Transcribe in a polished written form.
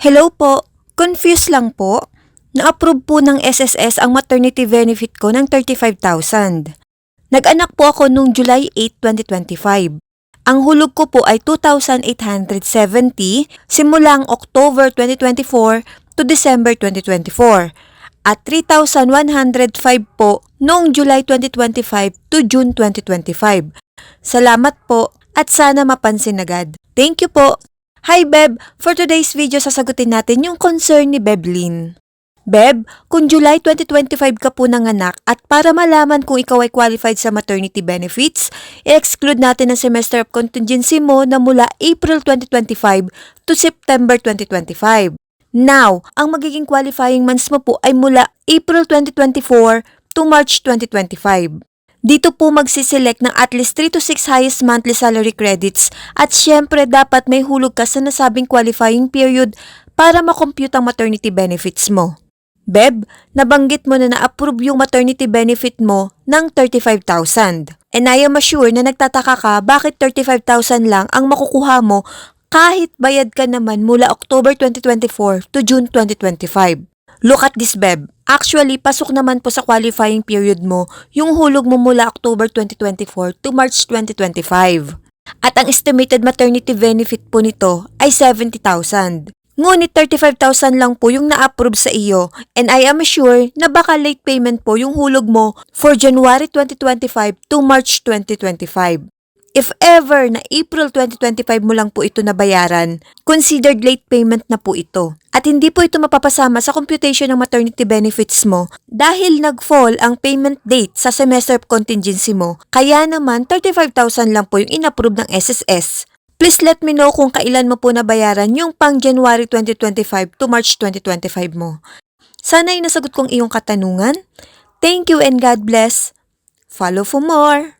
Hello po, confused lang po. Na-approve po ng SSS ang maternity benefit ko ng 35,000. Nag-anak po ako noong July 8, 2025. Ang hulog ko po ay 2,870 simulang October 2024 to December 2024 at 3,105 po noong July 2025 to June 2025. Salamat po at sana mapansin agad. Thank you po. Hi Beb! For today's video, sasagutin natin yung concern ni Beblin. Beb, kung July 2025 ka po nanganak at para malaman kung ikaw ay qualified sa maternity benefits, i-exclude natin ang semester of contingency mo na mula April 2025 to September 2025. Now, ang magiging qualifying months mo po ay mula April 2024 to March 2025. Dito po magsiselect ng at least 3 to 6 highest monthly salary credits at syempre dapat may hulog ka sa nasabing qualifying period para makompute ang maternity benefits mo. Beb, nabanggit mo na na-approve yung maternity benefit mo ng 35,000. And I am sure na nagtataka ka bakit 35,000 lang ang makukuha mo kahit bayad ka naman mula October 2024 to June 2025. Look at this, Beb. Actually, pasok naman po sa qualifying period mo yung hulog mo mula October 2024 to March 2025. At ang estimated maternity benefit po nito ay 70,000. Ngunit 35,000 lang po yung na-approve sa iyo and I am sure na baka late payment po yung hulog mo for January 2025 to March 2025. If ever na April 2025 mo lang po ito nabayaran, considered late payment na po ito. At hindi po ito mapapasama sa computation ng maternity benefits mo dahil nag-fall ang payment date sa semester of contingency mo. Kaya naman 35,000 lang po yung in-approve ng SSS. Please let me know kung kailan mo po nabayaran yung pang January 2025 to March 2025 mo. Sana ay nasagot kong iyong katanungan. Thank you and God bless. Follow for more.